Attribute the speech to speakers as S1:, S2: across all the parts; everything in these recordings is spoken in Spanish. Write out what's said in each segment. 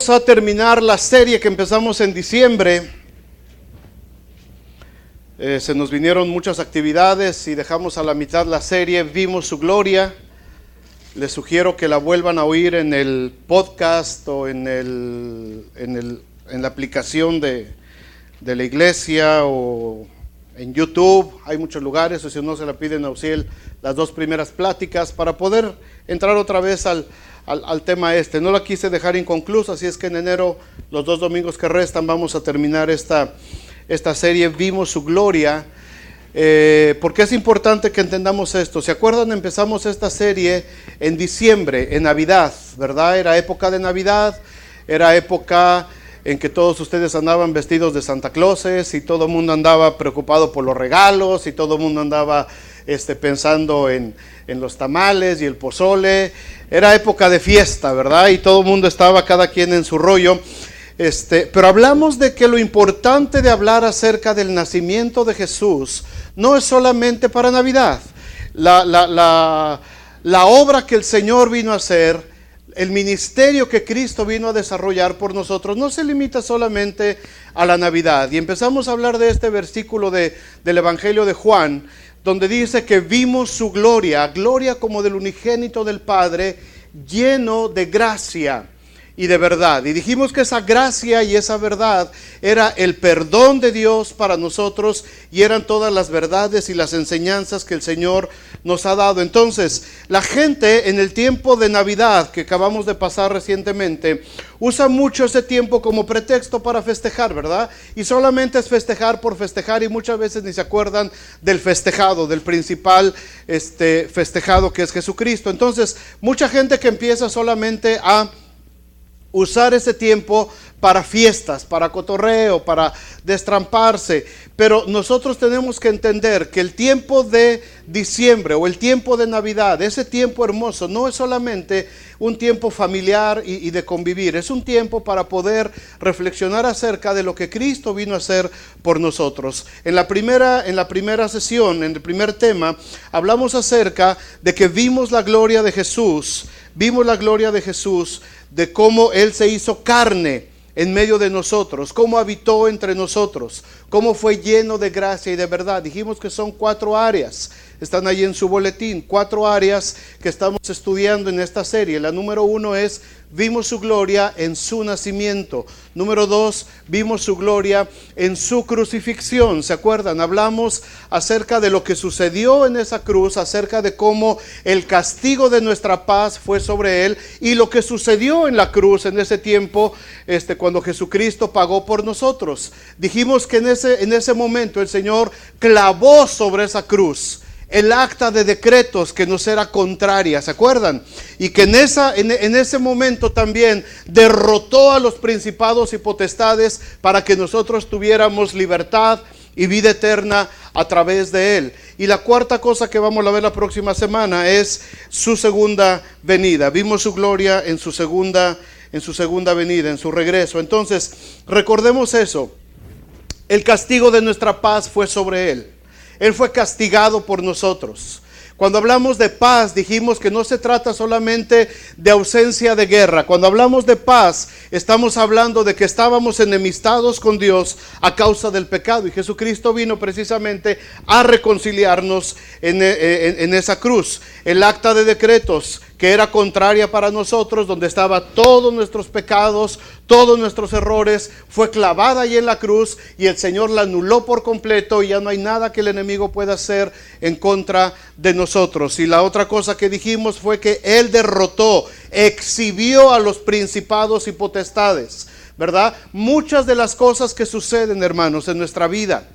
S1: A terminar la serie que empezamos en diciembre. Se nos vinieron muchas actividades y dejamos a la mitad la serie. Vimos su gloria. Les sugiero que la vuelvan a oír en el podcast o en la aplicación de la iglesia o en YouTube. Hay muchos lugares, o si no se la piden a Uciel, las dos primeras pláticas para poder entrar otra vez al tema este. No la quise dejar inconclusa, así es que en enero, los 2 domingos que restan, vamos a terminar esta serie. Vimos su gloria, porque es importante que entendamos esto. ¿Se acuerdan? Empezamos esta serie en diciembre, en Navidad, ¿verdad? Era época de Navidad, era época en que todos ustedes andaban vestidos de Santa Clauses y todo el mundo andaba preocupado por los regalos y todo el mundo andaba pensando en los tamales y el pozole. Era época de fiesta, ¿verdad? Y todo el mundo estaba, cada quien en su rollo. Pero hablamos de que lo importante de hablar acerca del nacimiento de Jesús no es solamente para Navidad. La obra que el Señor vino a hacer, el ministerio que Cristo vino a desarrollar por nosotros, no se limita solamente a la Navidad. Y empezamos a hablar de este versículo del Evangelio de Juan, donde dice que vimos su gloria, gloria como del unigénito del Padre, lleno de gracia y de verdad. Y dijimos que esa gracia y esa verdad era el perdón de Dios para nosotros y eran todas las verdades y las enseñanzas que el Señor nos ha dado. Entonces, la gente en el tiempo de Navidad que acabamos de pasar recientemente, usa mucho ese tiempo como pretexto para festejar, ¿verdad? Y solamente es festejar por festejar y muchas veces ni se acuerdan del festejado, del principal festejado que es Jesucristo. Entonces, mucha gente que empieza solamente a usar ese tiempo para fiestas, para cotorreo, para destramparse. Pero nosotros tenemos que entender que el tiempo de diciembre o el tiempo de Navidad, ese tiempo hermoso, no es solamente un tiempo familiar y de convivir. Es un tiempo para poder reflexionar acerca de lo que Cristo vino a hacer por nosotros. En la primera sesión, en el primer tema, hablamos acerca de que vimos la gloria de Jesús. Vimos la gloria de Jesús, de cómo Él se hizo carne en medio de nosotros, cómo habitó entre nosotros, cómo fue lleno de gracia y de verdad. Dijimos que son 4 áreas, están ahí en su boletín, 4 áreas que estamos estudiando en esta serie. La número 1 es, vimos su gloria en su nacimiento. Número 2, vimos su gloria en su crucifixión. ¿Se acuerdan? Hablamos acerca de lo que sucedió en esa cruz, acerca de cómo el castigo de nuestra paz fue sobre Él y lo que sucedió en la cruz en ese tiempo, cuando Jesucristo pagó por nosotros. Dijimos que en ese momento el Señor clavó sobre esa cruz el acta de decretos que nos era contraria, ¿se acuerdan? Y que en ese momento también derrotó a los principados y potestades para que nosotros tuviéramos libertad y vida eterna a través de Él. Y la cuarta cosa que vamos a ver la próxima semana es su segunda venida. Vimos su gloria en su segunda venida, en su regreso. Entonces, recordemos eso. El castigo de nuestra paz fue sobre Él. Él fue castigado por nosotros. Cuando hablamos de paz, dijimos que no se trata solamente de ausencia de guerra. Cuando hablamos de paz, estamos hablando de que estábamos enemistados con Dios a causa del pecado. Y Jesucristo vino precisamente a reconciliarnos en esa cruz. El acta de decretos, que era contraria para nosotros, donde estaba todos nuestros pecados, todos nuestros errores, fue clavada ahí en la cruz y el Señor la anuló por completo y ya no hay nada que el enemigo pueda hacer en contra de nosotros. Y la otra cosa que dijimos fue que Él derrotó, exhibió a los principados y potestades, ¿verdad? Muchas de las cosas que suceden, hermanos, en nuestra vida,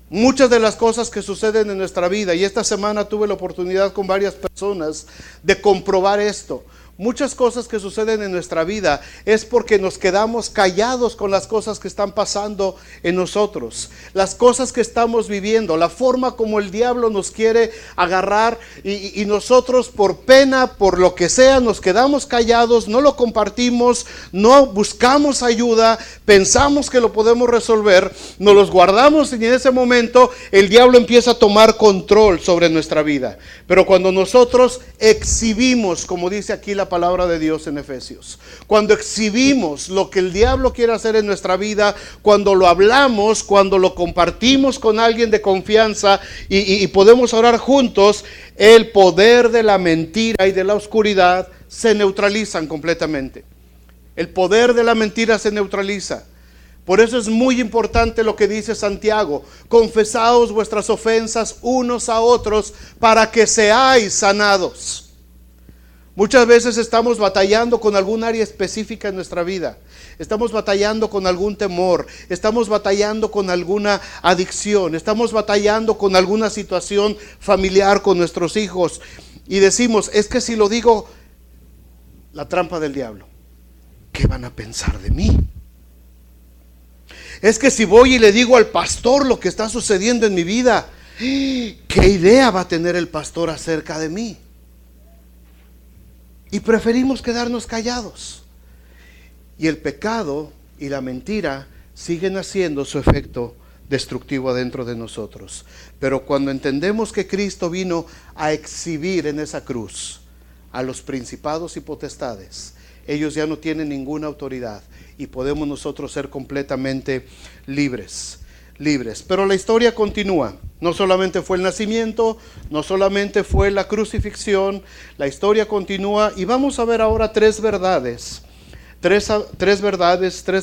S1: muchas de las cosas que suceden en nuestra vida, y esta semana tuve la oportunidad con varias personas de comprobar esto. Muchas cosas que suceden en nuestra vida es porque nos quedamos callados con las cosas que están pasando en nosotros, las cosas que estamos viviendo, la forma como el diablo nos quiere agarrar y nosotros por pena, por lo que sea, nos quedamos callados, no lo compartimos, no buscamos ayuda, pensamos que lo podemos resolver, nos los guardamos y en ese momento el diablo empieza a tomar control sobre nuestra vida. Pero cuando nosotros exhibimos, como dice aquí la palabra de Dios en Efesios. Cuando exhibimos lo que el diablo quiere hacer en nuestra vida, cuando lo hablamos, cuando lo compartimos con alguien de confianza y podemos orar juntos, el poder de la mentira y de la oscuridad se neutralizan completamente. El poder de la mentira se neutraliza. Por eso es muy importante lo que dice Santiago: confesaos vuestras ofensas unos a otros para que seáis sanados. Muchas veces estamos batallando con algún área específica en nuestra vida. Estamos batallando con algún temor, estamos batallando con alguna adicción, estamos batallando con alguna situación familiar con nuestros hijos. Y decimos: es que si lo digo, la trampa del diablo, ¿qué van a pensar de mí? Es que si voy y le digo al pastor lo que está sucediendo en mi vida, ¿qué idea va a tener el pastor acerca de mí? Y preferimos quedarnos callados. Y el pecado y la mentira siguen haciendo su efecto destructivo adentro de nosotros. Pero cuando entendemos que Cristo vino a exhibir en esa cruz a los principados y potestades, ellos ya no tienen ninguna autoridad y podemos nosotros ser completamente libres. Pero la historia continúa. No solamente fue el nacimiento, no solamente fue la crucifixión, la historia continúa y vamos a ver ahora tres verdades, tres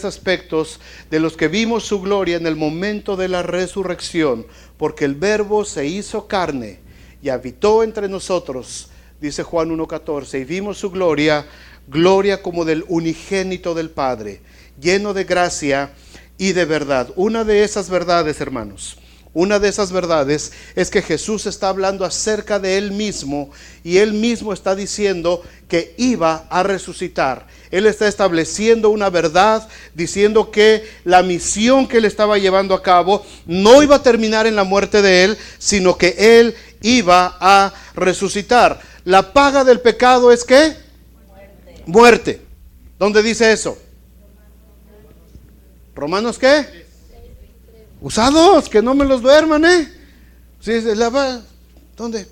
S1: aspectos de los que vimos su gloria en el momento de la resurrección, porque el Verbo se hizo carne y habitó entre nosotros, dice Juan 1:14, y vimos su gloria como del unigénito del Padre, lleno de gracia y de verdad. Una de esas verdades, hermanos, es que Jesús está hablando acerca de Él mismo y Él mismo está diciendo que iba a resucitar. Él está estableciendo una verdad, diciendo que la misión que Él estaba llevando a cabo no iba a terminar en la muerte de Él, sino que Él iba a resucitar. La paga del pecado es ¿qué? Muerte. ¿Dónde dice eso? ¿Romanos qué? Usados, que no me los duerman, ¿Sí? ¿Dónde?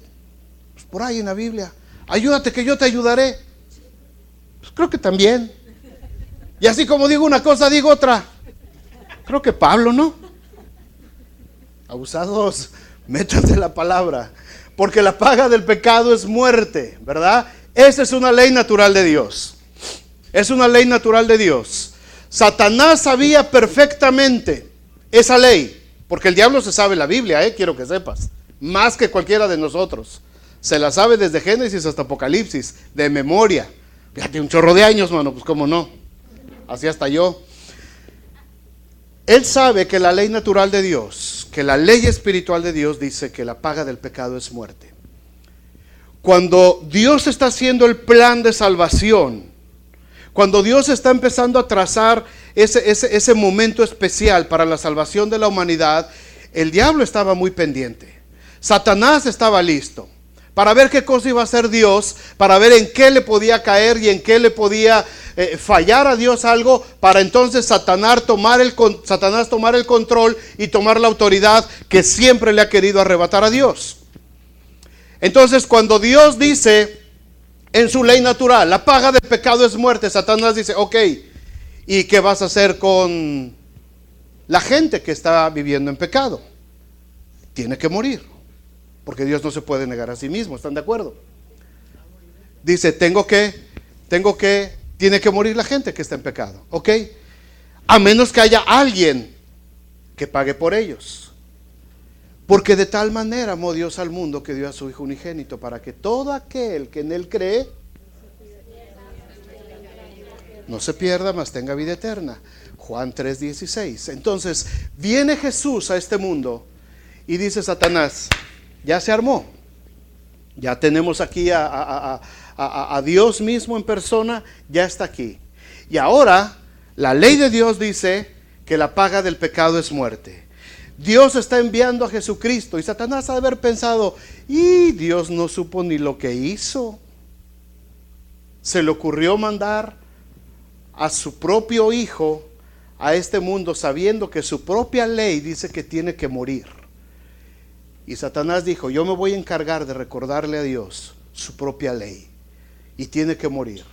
S1: Pues por ahí en la Biblia. Ayúdate que yo te ayudaré. Pues creo que también. Y así como digo una cosa, digo otra. Creo que Pablo, ¿no? Abusados, métanse la palabra. Porque la paga del pecado es muerte, ¿verdad? Esa es una ley natural de Dios. Es una ley natural de Dios. Satanás sabía perfectamente esa ley, porque el diablo se sabe la Biblia, quiero que sepas, más que cualquiera de nosotros. Se la sabe desde Génesis hasta Apocalipsis, de memoria. Fíjate, un chorro de años, mano, pues cómo no. Así hasta yo. Él sabe que la ley natural de Dios, que la ley espiritual de Dios dice que la paga del pecado es muerte. Cuando Dios está haciendo el plan de salvación, cuando Dios está empezando a trazar ese momento especial para la salvación de la humanidad, el diablo estaba muy pendiente. Satanás estaba listo para ver qué cosa iba a hacer Dios, para ver en qué le podía caer y en qué le podía fallar a Dios algo, para entonces Satanás tomar el control y tomar la autoridad que siempre le ha querido arrebatar a Dios. Entonces, cuando Dios dice en su ley natural, la paga del pecado es muerte, Satanás dice, ok, ¿y qué vas a hacer con la gente que está viviendo en pecado? Tiene que morir, porque Dios no se puede negar a sí mismo, ¿están de acuerdo? Dice, tiene que morir la gente que está en pecado, ok, a menos que haya alguien que pague por ellos. Porque de tal manera amó Dios al mundo que dio a su Hijo unigénito, para que todo aquel que en Él cree no se pierda, mas tenga vida eterna. Juan 3:16. Entonces viene Jesús a este mundo y dice Satanás, ya se armó. Ya tenemos aquí a Dios mismo en persona, ya está aquí. Y ahora la ley de Dios dice que la paga del pecado es muerte. Dios está enviando a Jesucristo y Satanás ha de haber pensado, y Dios no supo ni lo que hizo. Se le ocurrió mandar a su propio hijo a este mundo sabiendo que su propia ley dice que tiene que morir. Y Satanás dijo, yo me voy a encargar de recordarle a Dios su propia ley. y tiene que morir.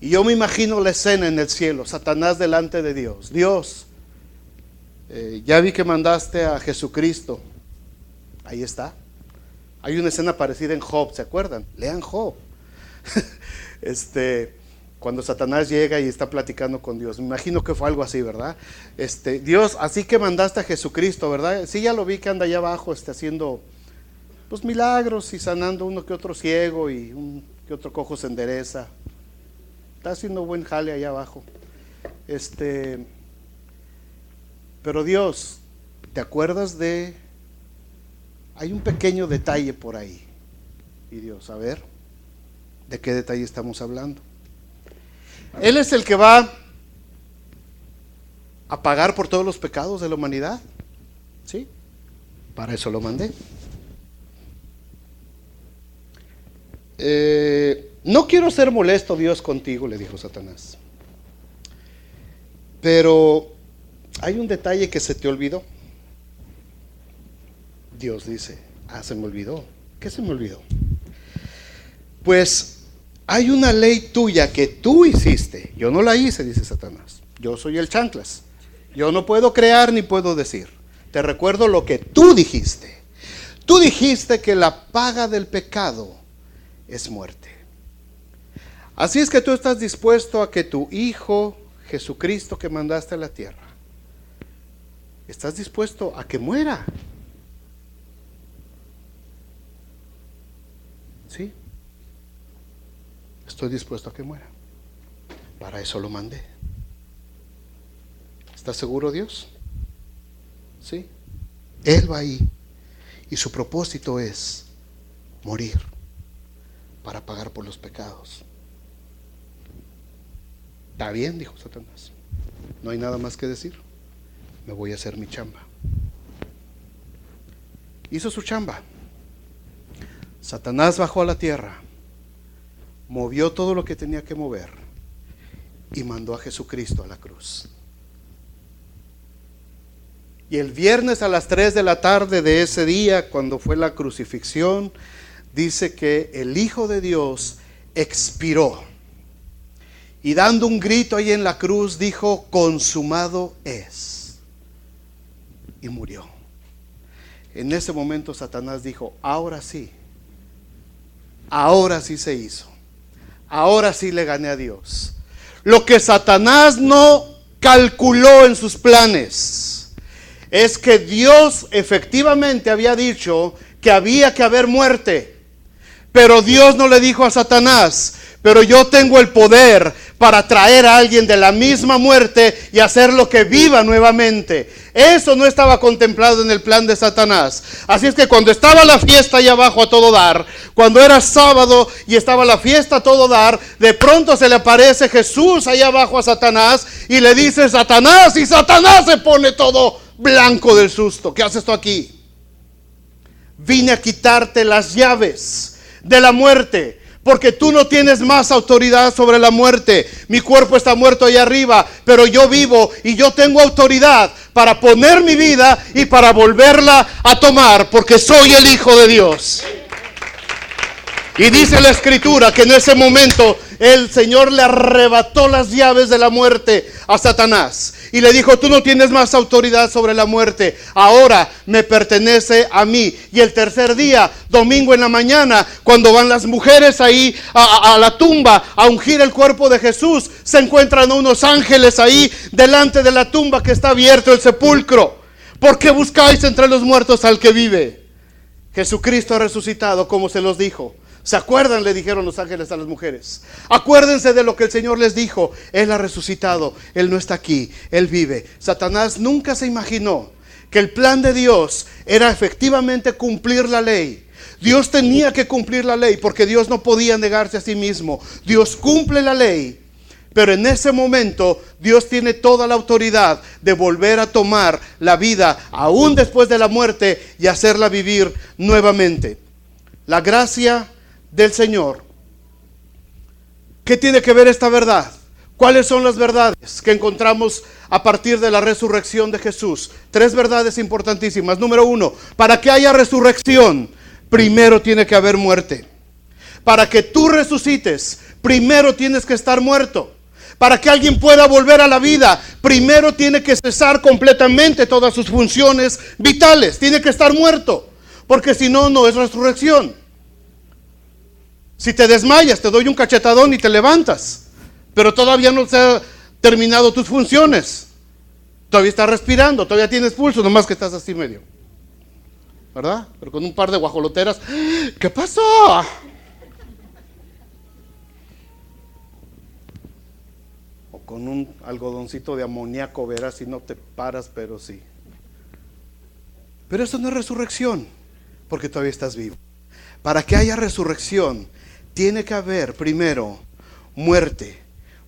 S1: Y yo me imagino la escena en el cielo, Satanás delante de Dios. Dios, ya vi que mandaste a Jesucristo. Ahí está. Hay una escena parecida en Job, ¿se acuerdan? Lean Job. Cuando Satanás llega y está platicando con Dios. Me imagino que fue algo así, ¿verdad? Dios, así que mandaste a Jesucristo, ¿verdad? Sí, ya lo vi que anda allá abajo haciendo pues milagros y sanando uno que otro ciego y un que otro cojo se endereza. Está haciendo buen jale allá abajo. Pero Dios, ¿te acuerdas de? Hay un pequeño detalle por ahí. Y Dios, a ver, ¿de qué detalle estamos hablando? Él es el que va a pagar por todos los pecados de la humanidad. ¿Sí? Para eso lo mandé. No quiero ser molesto, Dios, contigo, le dijo Satanás. Pero hay un detalle que se te olvidó. Dios dice, se me olvidó. ¿Qué se me olvidó? Pues hay una ley tuya que tú hiciste. Yo no la hice, dice Satanás. Yo soy el chanclas. Yo no puedo crear ni puedo decir. Te recuerdo lo que tú dijiste. Tú dijiste que la paga del pecado es muerte. Así es que tú estás dispuesto a que tu Hijo Jesucristo que mandaste a la tierra, estás dispuesto a que muera. ¿Sí? Estoy dispuesto a que muera. Para eso lo mandé. ¿Estás seguro, Dios? ¿Sí? Él va ahí y su propósito es morir para pagar por los pecados. Está bien, dijo Satanás. No hay nada más que decir. Me voy a hacer mi chamba. Hizo su chamba. Satanás bajó a la tierra, movió todo lo que tenía que mover y mandó a Jesucristo a la cruz. Y el viernes a las 3 de la tarde de ese día, cuando fue la crucifixión, dice que el Hijo de Dios expiró. Y dando un grito ahí en la cruz, dijo, consumado es. Y murió. En ese momento Satanás dijo, ahora sí se hizo. Ahora sí le gané a Dios. Lo que Satanás no calculó en sus planes es que Dios efectivamente había dicho que había que haber muerte. Pero Dios no le dijo a Satanás, pero yo tengo el poder para traer a alguien de la misma muerte y hacerlo que viva nuevamente. Eso no estaba contemplado en el plan de Satanás. Así es que cuando estaba la fiesta allá abajo a todo dar, cuando era sábado y estaba la fiesta a todo dar, de pronto se le aparece Jesús allá abajo a Satanás y le dice, Satanás, y Satanás se pone todo blanco del susto. ¿Qué haces tú aquí? Vine a quitarte las llaves de la muerte, porque tú no tienes más autoridad sobre la muerte. Mi cuerpo está muerto allá arriba, pero yo vivo y yo tengo autoridad para poner mi vida y para volverla a tomar, porque soy el Hijo de Dios. Y dice la Escritura que en ese momento el Señor le arrebató las llaves de la muerte a Satanás y le dijo, tú no tienes más autoridad sobre la muerte, ahora me pertenece a mí. Y el tercer día, domingo en la mañana, cuando van las mujeres ahí a la tumba a ungir el cuerpo de Jesús, se encuentran unos ángeles ahí delante de la tumba que está abierto el sepulcro. ¿Por qué buscáis entre los muertos al que vive? Jesucristo ha resucitado, como se los dijo. ¿Se acuerdan? Le dijeron los ángeles a las mujeres. Acuérdense de lo que el Señor les dijo. Él ha resucitado, Él no está aquí, Él vive. Satanás nunca se imaginó que el plan de Dios era efectivamente cumplir la ley. Dios tenía que cumplir la ley porque Dios no podía negarse a sí mismo. Dios cumple la ley, pero en ese momento Dios tiene toda la autoridad de volver a tomar la vida aún después de la muerte y hacerla vivir nuevamente. La gracia del Señor. ¿Qué tiene que ver esta verdad? ¿Cuáles son las verdades que encontramos a partir de la resurrección de Jesús? 3 verdades importantísimas. Número 1, para que haya resurrección, primero tiene que haber muerte. Para que tú resucites, primero tienes que estar muerto. Para que alguien pueda volver a la vida, primero tiene que cesar completamente todas sus funciones vitales. Tiene que estar muerto, porque si no, no es resurrección. Si te desmayas, te doy un cachetadón y te levantas, pero todavía no se han terminado tus funciones. Todavía estás respirando, todavía tienes pulso, nomás que estás así medio, ¿verdad? Pero con un par de guajoloteras, ¿qué pasó? O con un algodoncito de amoníaco, verás si no te paras, pero sí. Pero eso no es resurrección, porque todavía estás vivo. Para que haya resurrección, tiene que haber primero muerte.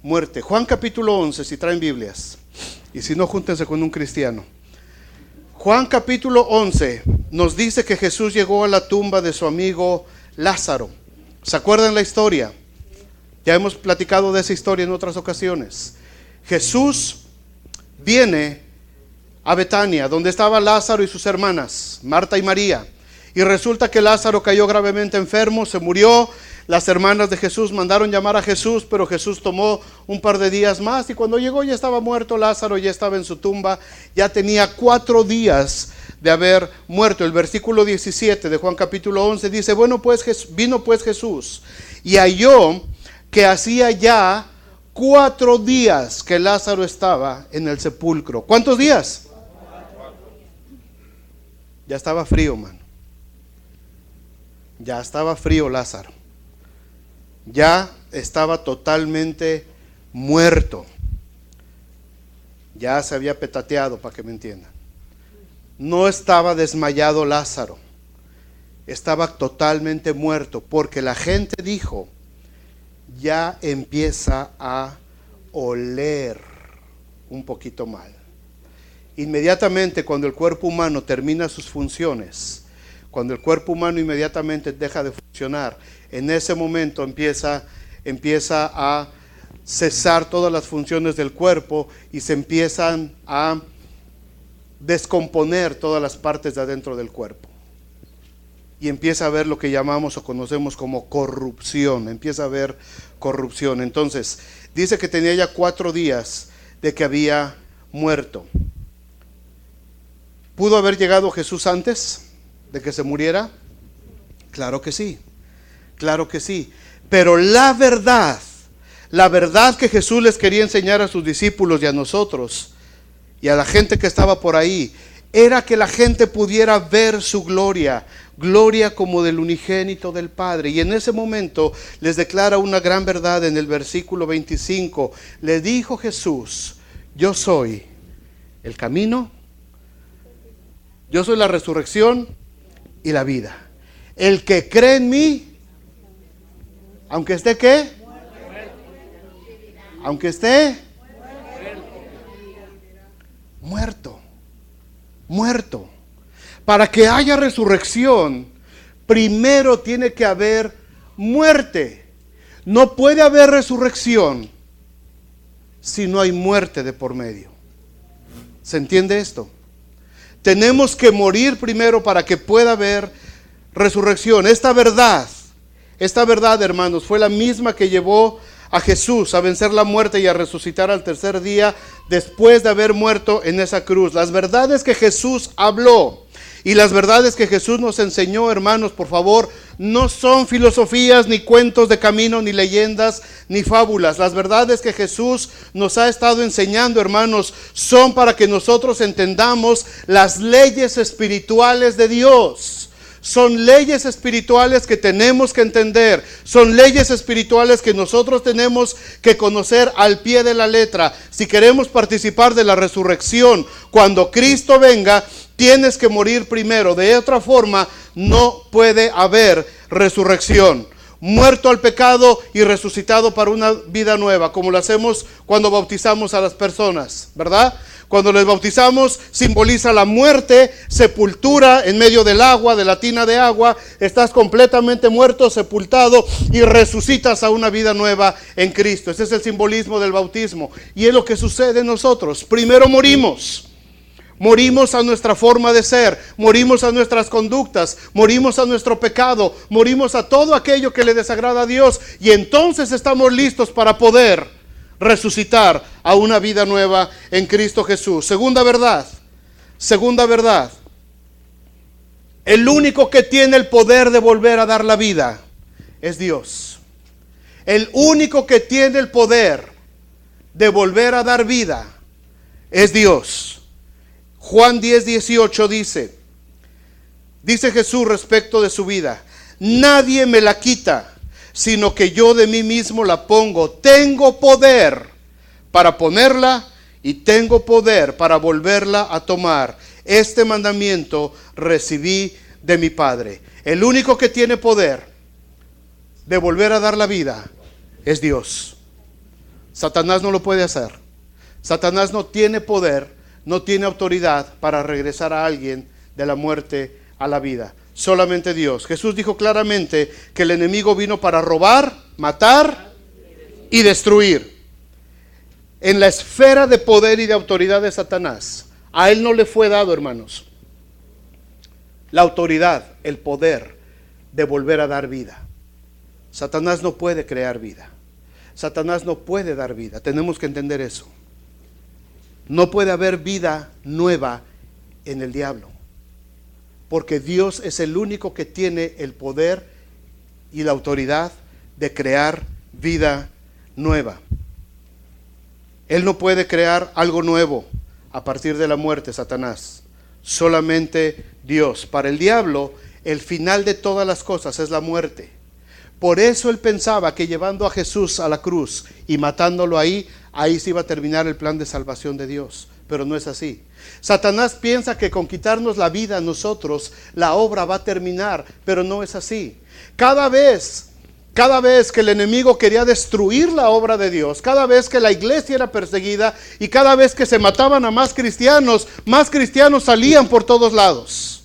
S1: Muerte. Juan capítulo 11, si traen Biblias. Y si no, júntense con un cristiano. Juan capítulo 11 nos dice que Jesús llegó a la tumba de su amigo Lázaro. ¿Se acuerdan la historia? Ya hemos platicado de esa historia en otras ocasiones. Jesús viene a Betania, donde estaba Lázaro y sus hermanas, Marta y María. Y resulta que Lázaro cayó gravemente enfermo, se murió. Las hermanas de Jesús mandaron llamar a Jesús, pero Jesús tomó un par de días más. Y cuando llegó ya estaba muerto Lázaro, ya estaba en su tumba. Ya tenía 4 días de haber muerto. El versículo 17 de Juan capítulo 11 dice, vino pues Jesús y halló que hacía ya 4 días que Lázaro estaba en el sepulcro. ¿Cuántos días? Ya estaba frío, mano. Ya estaba frío Lázaro. Ya estaba totalmente muerto. Ya se había petateado, para que me entiendan. No estaba desmayado Lázaro. Estaba totalmente muerto, porque la gente dijo, ya empieza a oler un poquito mal. Inmediatamente cuando el cuerpo humano termina sus funciones, cuando el cuerpo humano inmediatamente deja de funcionar, en ese momento empieza a cesar todas las funciones del cuerpo y se empiezan a descomponer todas las partes de adentro del cuerpo. Y empieza a haber lo que llamamos o conocemos como corrupción. Empieza a haber corrupción. Entonces, dice que tenía ya 4 días de que había muerto. ¿Pudo haber llegado Jesús antes de que se muriera? Claro que sí. Claro que sí. Pero la verdad que Jesús les quería enseñar a sus discípulos y a nosotros y a la gente que estaba por ahí, era que la gente pudiera ver su gloria como del unigénito del Padre. Y en ese momento les declara una gran verdad en el versículo 25. Le dijo Jesús, yo soy el camino, yo soy la resurrección y la vida. El que cree en mí, aunque esté ¿qué? Aunque esté muerto. Para que haya resurrección, primero tiene que haber muerte. No puede haber resurrección si no hay muerte de por medio. ¿Se entiende esto? Tenemos que morir primero para que pueda haber resurrección. Esta verdad, hermanos, fue la misma que llevó a Jesús a vencer la muerte y a resucitar al tercer día después de haber muerto en esa cruz. Las verdades que Jesús habló y las verdades que Jesús nos enseñó, hermanos, por favor, no son filosofías, ni cuentos de camino, ni leyendas, ni fábulas. Las verdades que Jesús nos ha estado enseñando, hermanos, son para que nosotros entendamos las leyes espirituales de Dios. Son leyes espirituales que tenemos que entender. Son leyes espirituales que nosotros tenemos que conocer al pie de la letra. Si queremos participar de la resurrección, cuando Cristo venga, tienes que morir primero. De otra forma, no puede haber resurrección. Muerto al pecado y resucitado para una vida nueva, como lo hacemos cuando bautizamos a las personas, ¿verdad? Cuando les bautizamos, simboliza la muerte, sepultura en medio del agua, de la tina de agua. Estás completamente muerto, sepultado y resucitas a una vida nueva en Cristo. Ese es el simbolismo del bautismo. Y es lo que sucede en nosotros. Primero morimos. Morimos a nuestra forma de ser, morimos a nuestras conductas, morimos a nuestro pecado, morimos a todo aquello que le desagrada a Dios, y entonces estamos listos para poder resucitar a una vida nueva en Cristo Jesús. Segunda verdad, el único que tiene el poder de volver a dar la vida es Dios. El único que tiene el poder de volver a dar vida es Dios. Juan 10:18 dice Jesús respecto de su vida: nadie me la quita, sino que yo de mí mismo la pongo. Tengo poder para ponerla y tengo poder para volverla a tomar. Este mandamiento recibí de mi Padre. El único que tiene poder de volver a dar la vida es Dios. Satanás no lo puede hacer. Satanás no tiene poder, no tiene autoridad para regresar a alguien de la muerte a la vida. Solamente Dios. Jesús dijo claramente que el enemigo vino para robar, matar y destruir. En la esfera de poder y de autoridad de Satanás, a él no le fue dado, hermanos, la autoridad, el poder de volver a dar vida. Satanás no puede crear vida. Satanás no puede dar vida. Tenemos que entender eso. No puede haber vida nueva en el diablo, porque Dios es el único que tiene el poder y la autoridad de crear vida nueva. Él no puede crear algo nuevo a partir de la muerte, Satanás. Solamente Dios. Para el diablo, el final de todas las cosas es la muerte. Por eso él pensaba que llevando a Jesús a la cruz y matándolo ahí se iba a terminar el plan de salvación de Dios. Pero no es así. Satanás piensa que con quitarnos la vida a nosotros, la obra va a terminar, pero no es así. Cada vez que el enemigo quería destruir la obra de Dios, cada vez que la iglesia era perseguida y cada vez que se mataban a más cristianos salían por todos lados.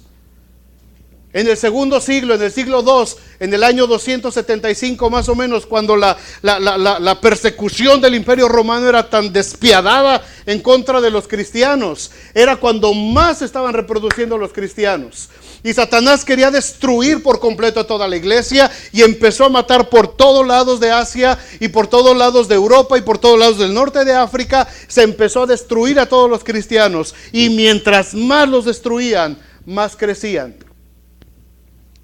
S1: En el segundo siglo, en el siglo II, en el año 275 más o menos, cuando la persecución del Imperio Romano era tan despiadada en contra de los cristianos, era cuando más se estaban reproduciendo los cristianos. Y Satanás quería destruir por completo a toda la iglesia y empezó a matar por todos lados de Asia y por todos lados de Europa y por todos lados del norte de África. Se empezó a destruir a todos los cristianos, y mientras más los destruían, más crecían.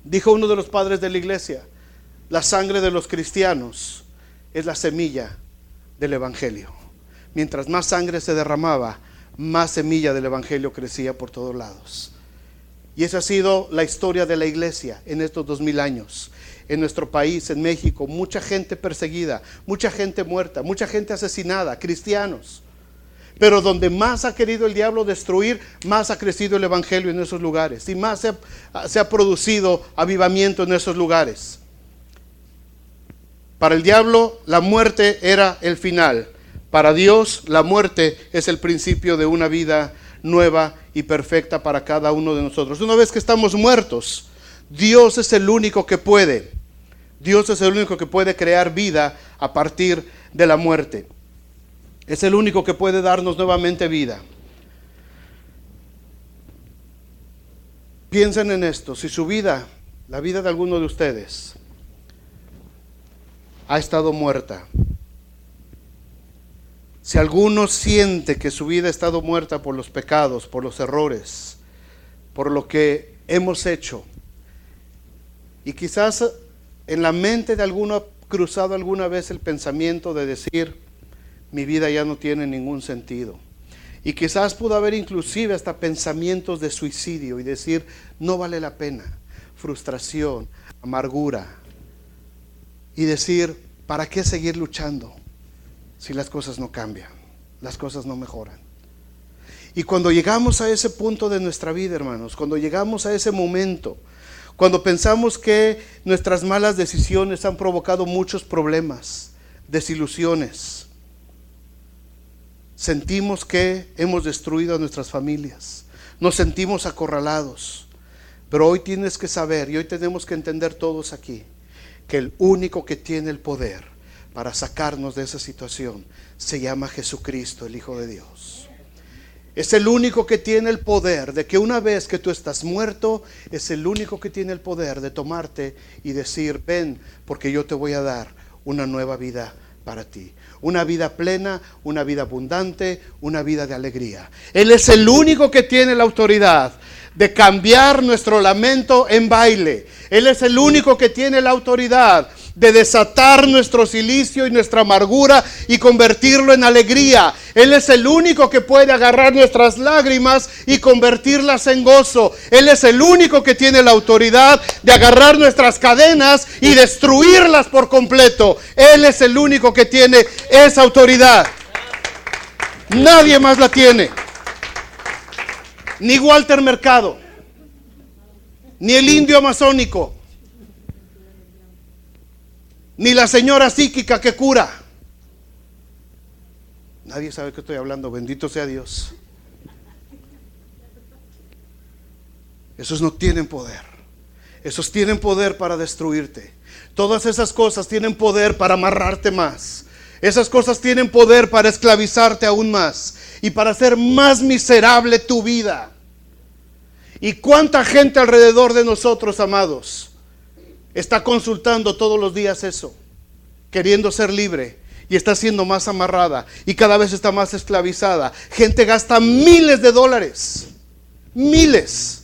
S1: Dijo uno de los padres de la iglesia: la sangre de los cristianos es la semilla del evangelio. Mientras más sangre se derramaba, más semilla del evangelio crecía por todos lados. Y esa ha sido la historia de la iglesia en estos 2000 años. En nuestro país, en México, mucha gente perseguida, mucha gente muerta, mucha gente asesinada, cristianos. Pero donde más ha querido el diablo destruir, más ha crecido el evangelio en esos lugares, y más se ha producido avivamiento en esos lugares. Para el diablo, la muerte era el final. Para Dios, la muerte es el principio de una vida nueva y perfecta para cada uno de nosotros. Una vez que estamos muertos, Dios es el único que puede. Dios es el único que puede crear vida a partir de la muerte. Es el único que puede darnos nuevamente vida. Piensen en esto: si su vida, la vida de alguno de ustedes, ha estado muerta, si alguno siente que su vida ha estado muerta por los pecados, por los errores, por lo que hemos hecho, y quizás en la mente de alguno ha cruzado alguna vez el pensamiento de decir: mi vida ya no tiene ningún sentido. Y quizás pudo haber inclusive hasta pensamientos de suicidio y decir: no vale la pena. Frustración, amargura. Y decir: ¿para qué seguir luchando si las cosas no cambian? Las cosas no mejoran. Y cuando llegamos a ese punto de nuestra vida, hermanos, cuando llegamos a ese momento, cuando pensamos que nuestras malas decisiones han provocado muchos problemas, desilusiones, sentimos que hemos destruido a nuestras familias, nos sentimos acorralados. Pero hoy tienes que saber, y hoy tenemos que entender todos aquí, que el único que tiene el poder para sacarnos de esa situación se llama Jesucristo, el Hijo de Dios. Es el único que tiene el poder de que una vez que tú estás muerto, es el único que tiene el poder de tomarte y decir, ven, porque yo te voy a dar una nueva vida para ti. Una vida plena, una vida abundante, una vida de alegría. Él es el único que tiene la autoridad de cambiar nuestro lamento en baile. Él es el único que tiene la autoridad de desatar nuestro cilicio y nuestra amargura y convertirlo en alegría. Él es el único que puede agarrar nuestras lágrimas y convertirlas en gozo. Él es el único que tiene la autoridad de agarrar nuestras cadenas y destruirlas por completo. Él es el único que tiene esa autoridad. Nadie más la tiene. Ni Walter Mercado, ni el indio amazónico, ni la señora psíquica que cura. Nadie sabe que estoy hablando, bendito sea Dios. Esos no tienen poder. Esos tienen poder para destruirte. Todas esas cosas tienen poder para amarrarte más. Esas cosas tienen poder para esclavizarte aún más y para hacer más miserable tu vida. ¿Y cuánta gente alrededor de nosotros, amados, está consultando todos los días eso, queriendo ser libre, y está siendo más amarrada y cada vez está más esclavizada? Gente gasta miles de dólares, miles.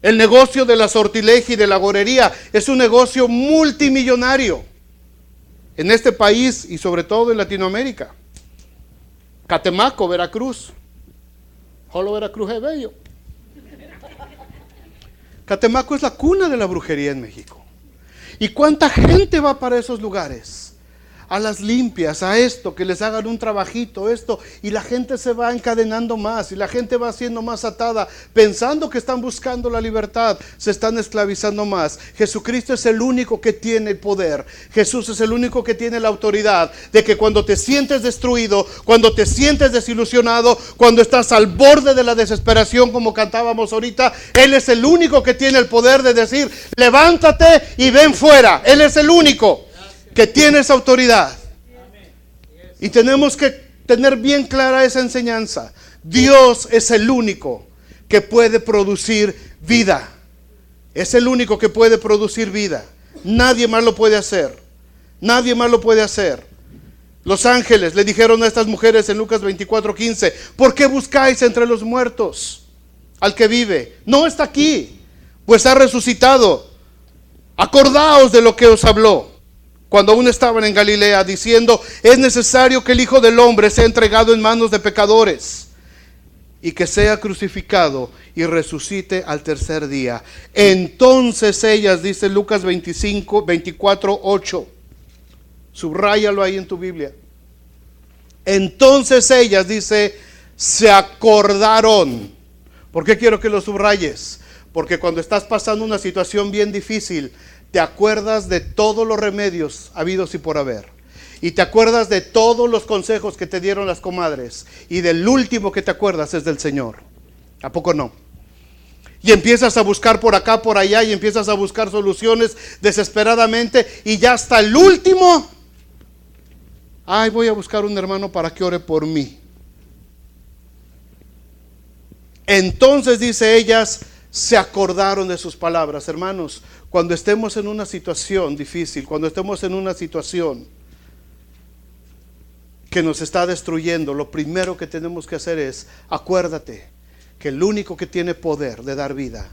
S1: El negocio de la sortilegio y de la gorería es un negocio multimillonario en este país y sobre todo en Latinoamérica. Catemaco, Veracruz. Solo Veracruz es bello. Catemaco es la cuna de la brujería en México. ¿Y cuánta gente va para esos lugares? A las limpias, a esto, que les hagan un trabajito, esto, y la gente se va encadenando más, y la gente va siendo más atada, pensando que están buscando la libertad, se están esclavizando más. Jesucristo es el único que tiene el poder. Jesús es el único que tiene la autoridad de que cuando te sientes destruido, cuando te sientes desilusionado, cuando estás al borde de la desesperación, como cantábamos ahorita, Él es el único que tiene el poder de decir, levántate y ven fuera. Él es el único que tiene esa autoridad. Y tenemos que tener bien clara esa enseñanza. Dios es el único que puede producir vida. Es el único que puede producir vida. Nadie más lo puede hacer. Nadie más lo puede hacer. Los ángeles le dijeron a estas mujeres en Lucas 24:15, ¿por qué buscáis entre los muertos al que vive? No está aquí, pues ha resucitado. Acordaos de lo que os habló cuando aún estaban en Galilea, diciendo, es necesario que el Hijo del Hombre sea entregado en manos de pecadores y que sea crucificado y resucite al tercer día. Entonces ellas, dice Lucas 24:8, subráyalo ahí en tu Biblia. Entonces ellas, dice, se acordaron. ¿Por qué quiero que lo subrayes? Porque cuando estás pasando una situación bien difícil, te acuerdas de todos los remedios habidos y por haber. Y te acuerdas de todos los consejos que te dieron las comadres. Y del último que te acuerdas es del Señor. ¿A poco no? Y empiezas a buscar por acá, por allá, y empiezas a buscar soluciones desesperadamente. Y ya hasta el último, ay, voy a buscar un hermano para que ore por mí. Entonces, dice ellas, se acordaron de sus palabras. Hermanos, cuando estemos en una situación difícil, cuando estemos en una situación que nos está destruyendo, lo primero que tenemos que hacer es, acuérdate que el único que tiene poder de dar vida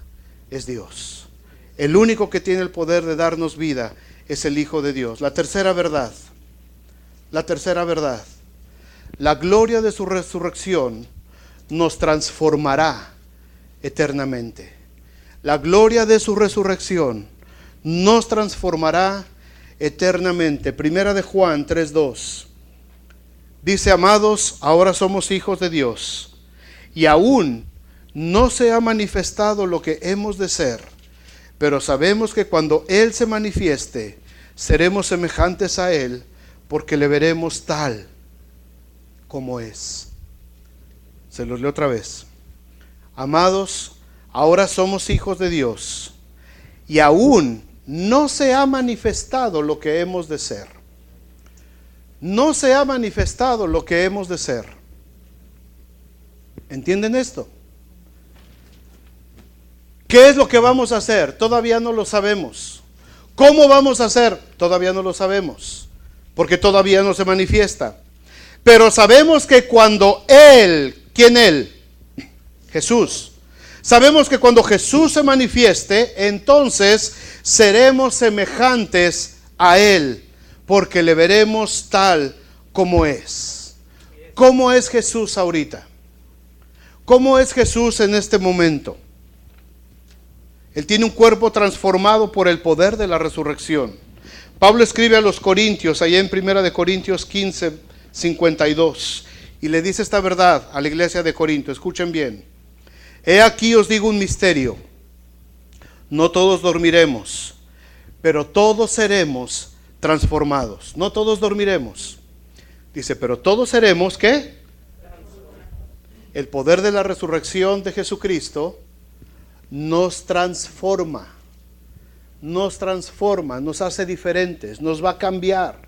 S1: es Dios. El único que tiene el poder de darnos vida es el Hijo de Dios. La tercera verdad, la gloria de su resurrección nos transformará eternamente. La gloria de su resurrección nos transformará eternamente. Primera de Juan 3:2 dice, amados, ahora somos hijos de Dios, y aún no se ha manifestado lo que hemos de ser, pero sabemos que cuando Él se manifieste, seremos semejantes a Él, porque le veremos tal como es. Se los leo otra vez. Amados, ahora somos hijos de Dios, y aún no se ha manifestado lo que hemos de ser. No se ha manifestado lo que hemos de ser. ¿Entienden esto? ¿Qué es lo que vamos a hacer? Todavía no lo sabemos. ¿Cómo vamos a hacer? Todavía no lo sabemos, porque todavía no se manifiesta. Pero sabemos que cuando Él, ¿quién Él? Jesús. Sabemos que cuando Jesús se manifieste, entonces seremos semejantes a Él, porque le veremos tal como es. ¿Cómo es Jesús ahorita? ¿Cómo es Jesús en este momento? Él tiene un cuerpo transformado por el poder de la resurrección. Pablo escribe a los Corintios, allá en 1 Corintios 15, 52, y le dice esta verdad a la iglesia de Corinto. Escuchen bien. He aquí os digo un misterio. No todos dormiremos, pero todos seremos transformados. No todos dormiremos. Dice, pero todos seremos, ¿qué? El poder de la resurrección de Jesucristo nos transforma, nos hace diferentes, nos va a cambiar,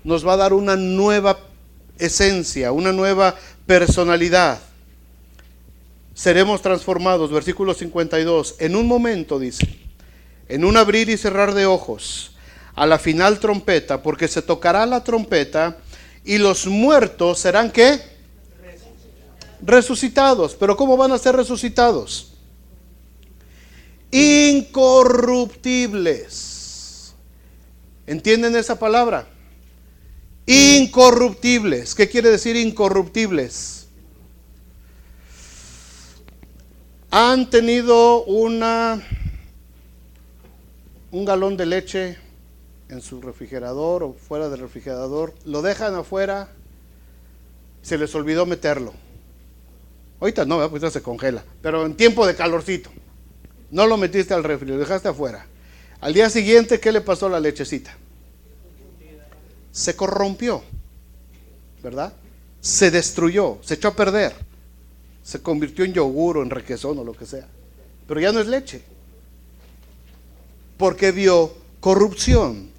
S1: nos va a dar una nueva esencia, una nueva personalidad. Seremos transformados, versículo 52, en un momento, dice, en un abrir y cerrar de ojos, a la final trompeta, porque se tocará la trompeta y los muertos serán, ¿qué? Resucitados. ¿Pero cómo van a ser resucitados? Incorruptibles. ¿Entienden esa palabra? Incorruptibles. ¿Qué quiere decir incorruptibles? Han tenido un galón de leche en su refrigerador o fuera del refrigerador, lo dejan afuera, se les olvidó meterlo. Ahorita no, pues ya se congela, pero en tiempo de calorcito. No lo metiste al refri, lo dejaste afuera. Al día siguiente, ¿qué le pasó a la lechecita? Se corrompió, ¿verdad? Se destruyó, se echó a perder. Se convirtió en yogur o en requesón o lo que sea. Pero ya no es leche. Porque vio corrupción.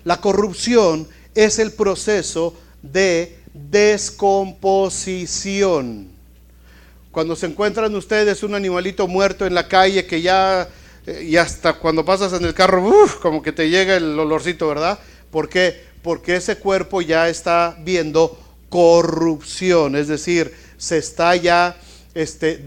S1: La corrupción es el proceso de descomposición. Cuando se encuentran ustedes un animalito muerto en la calle que ya, y hasta cuando pasas en el carro, como que te llega el olorcito, ¿verdad? ¿Por qué? Porque ese cuerpo ya está viendo corrupción, es decir, se está ya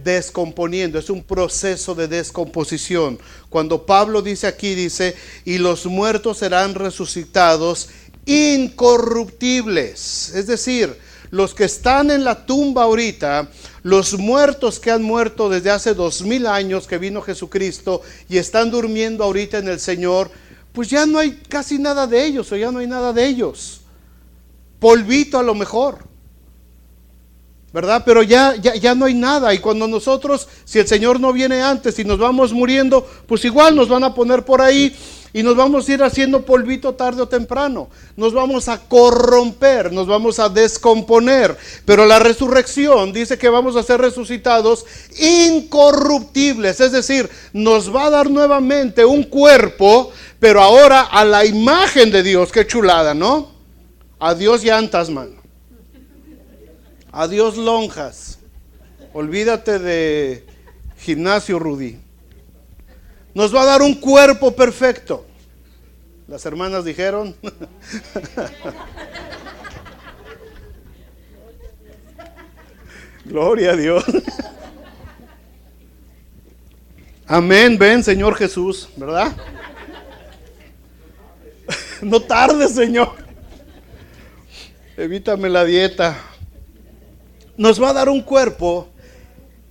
S1: descomponiendo, es un proceso de descomposición. Cuando Pablo dice aquí, dice, y los muertos serán resucitados incorruptibles, es decir, los que están en la tumba ahorita, los muertos que han muerto desde hace 2000 años que vino Jesucristo y están durmiendo ahorita en el Señor, pues ya no hay casi nada de ellos, o ya no hay nada de ellos. Polvito a lo mejor, ¿verdad? Pero ya no hay nada. Y cuando nosotros, si el Señor no viene antes y nos vamos muriendo, pues igual nos van a poner por ahí y nos vamos a ir haciendo polvito tarde o temprano. Nos vamos a corromper, nos vamos a descomponer. Pero la resurrección dice que vamos a ser resucitados incorruptibles. Es decir, nos va a dar nuevamente un cuerpo, pero ahora a la imagen de Dios. Qué chulada, ¿no? Adiós llantas, mano. Adiós lonjas. Olvídate de gimnasio, Rudy. Nos va a dar un cuerpo perfecto. Las hermanas dijeron. Gloria a Dios. Amén, ven Señor Jesús, ¿verdad? No tardes, Señor. Evítame la dieta. Nos va a dar un cuerpo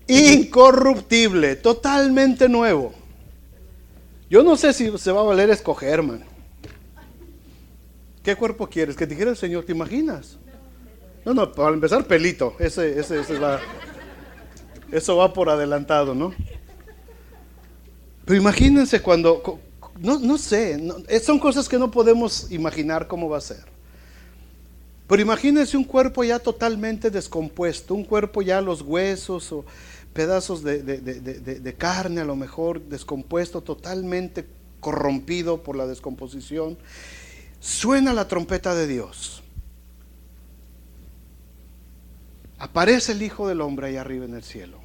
S1: incorruptible, totalmente nuevo. Yo no sé si se va a valer escoger, hermano. ¿Qué cuerpo quieres? Que te quiera el Señor, ¿te imaginas? No, para empezar, pelito. Eso va por adelantado, ¿no? Pero imagínense cuando, no sé, son cosas que no podemos imaginar cómo va a ser. Pero imagínense un cuerpo ya totalmente descompuesto, un cuerpo ya los huesos o pedazos de carne a lo mejor descompuesto, totalmente corrompido por la descomposición. Suena la trompeta de Dios. aparece el Hijo del Hombre ahí arriba en el cielo.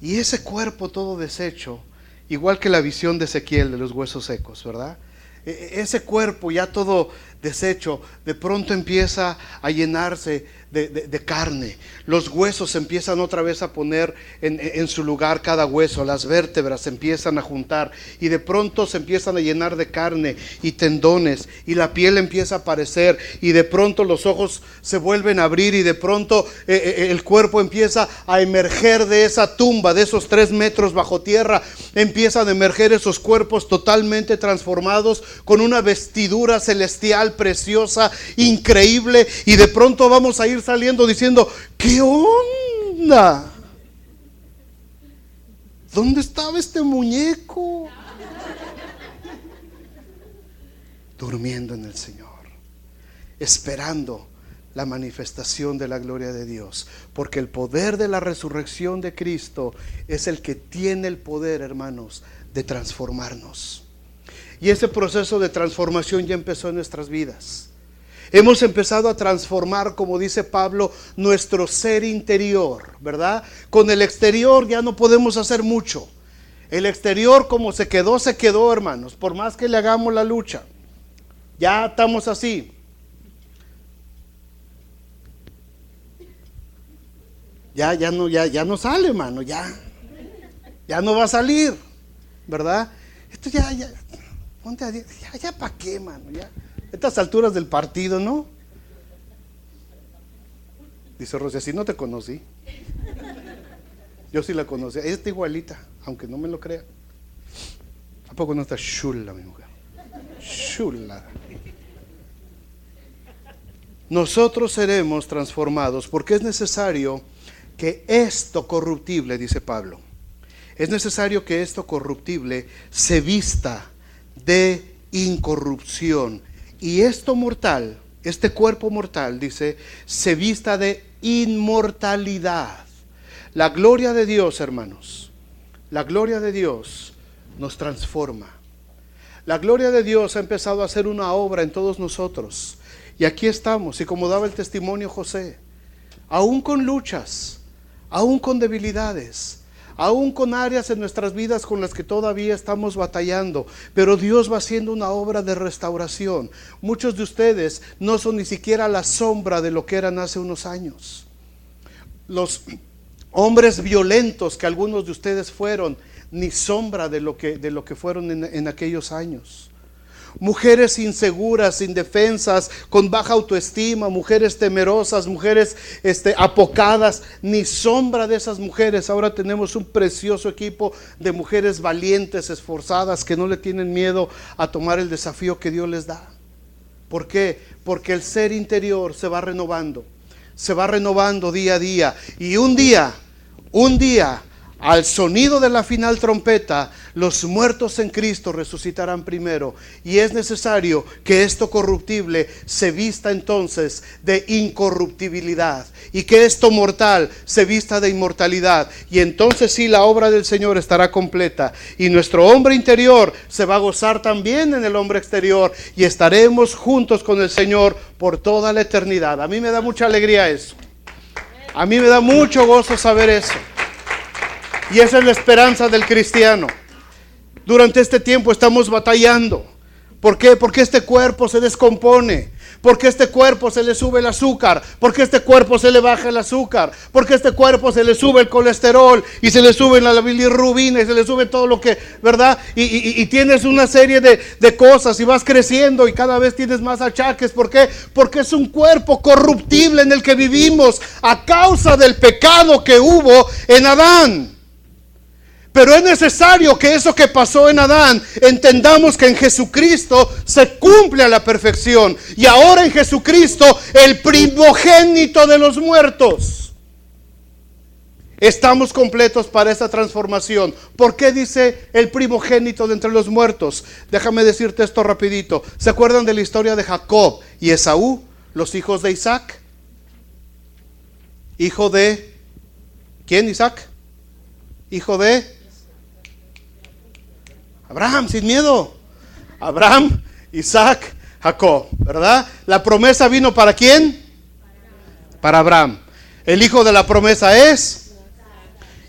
S1: Y ese cuerpo todo deshecho, igual que la visión de Ezequiel de los huesos secos, ¿verdad? Ese cuerpo ya todo deshecho, de pronto empieza a llenarse de carne. Los huesos empiezan otra vez a poner en su lugar cada hueso. Las vértebras se empiezan a juntar y de pronto se empiezan a llenar de carne y tendones, y la piel empieza a aparecer, y de pronto los ojos se vuelven a abrir, y de pronto el cuerpo empieza a emerger de esa tumba, de esos 3 metros bajo tierra. Empiezan a emerger esos cuerpos totalmente transformados, con una vestidura celestial preciosa, increíble, y de pronto vamos a ir saliendo diciendo: ¿qué onda? ¿Dónde estaba este muñeco? Durmiendo en el Señor, esperando la manifestación de la gloria de Dios, porque el poder de la resurrección de Cristo es el que tiene el poder, hermanos, de transformarnos. Y ese proceso de transformación ya empezó en nuestras vidas. Hemos empezado a transformar, como dice Pablo, nuestro ser interior, ¿verdad? Con el exterior ya no podemos hacer mucho. El exterior, como se quedó, hermanos, por más que le hagamos la lucha. Ya estamos así. Ya no sale, hermano, ya no va a salir, ¿verdad? Esto ya ponte a Dios, ya para qué, mano, ya. Estas alturas del partido, ¿no? Dice Rosy: así no te conocí. Yo sí la conocí. Ella está igualita, aunque no me lo crea. ¿A poco no está chula mi mujer? Chula. Nosotros seremos transformados porque es necesario que esto corruptible, dice Pablo, es necesario que esto corruptible se vista de incorrupción, y esto mortal, este cuerpo mortal, dice, se vista de inmortalidad. La gloria de Dios, hermanos, la gloria de Dios nos transforma. La gloria de Dios ha empezado a hacer una obra en todos nosotros, y aquí estamos. Y como daba el testimonio José, aún con luchas, aún con debilidades, aún con áreas en nuestras vidas con las que todavía estamos batallando, pero Dios va haciendo una obra de restauración. Muchos de ustedes no son ni siquiera la sombra de lo que eran hace unos años. Los hombres violentos que algunos de ustedes fueron, ni sombra de lo que fueron en aquellos años. Mujeres inseguras, indefensas, con baja autoestima, mujeres temerosas, mujeres apocadas, ni sombra de esas mujeres. Ahora tenemos un precioso equipo de mujeres valientes, esforzadas, que no le tienen miedo a tomar el desafío que Dios les da. ¿Por qué? Porque el ser interior se va renovando día a día, y un día, al sonido de la final trompeta, los muertos en Cristo resucitarán primero. Y es necesario que esto corruptible se vista entonces de incorruptibilidad, y que esto mortal se vista de inmortalidad. Y entonces sí, la obra del Señor estará completa, y nuestro hombre interior se va a gozar también en el hombre exterior, y estaremos juntos con el Señor por toda la eternidad. A mí me da mucha alegría eso. A mí me da mucho gozo saber eso. Y esa es la esperanza del cristiano. Durante este tiempo estamos batallando. ¿Por qué? Porque este cuerpo se descompone. Porque este cuerpo se le sube el azúcar. Porque este cuerpo se le baja el azúcar. Porque este cuerpo se le sube el colesterol. Y se le sube la bilirrubina. Y se le sube todo lo que, ¿verdad? Y tienes una serie de cosas. Y vas creciendo. Y cada vez tienes más achaques. ¿Por qué? Porque es un cuerpo corruptible en el que vivimos, a causa del pecado que hubo en Adán. Pero es necesario que eso que pasó en Adán, entendamos que en Jesucristo se cumple a la perfección. Y ahora en Jesucristo, el primogénito de los muertos, estamos completos para esa transformación. ¿Por qué dice el primogénito de entre los muertos? Déjame decirte esto rapidito. ¿Se acuerdan de la historia de Jacob y Esaú, los hijos de Isaac? Hijo de... ¿quién? Isaac. Hijo de... Abraham, sin miedo. Abraham, Isaac, Jacob, ¿verdad? La promesa vino ¿para quién? Para Abraham. El hijo de la promesa es.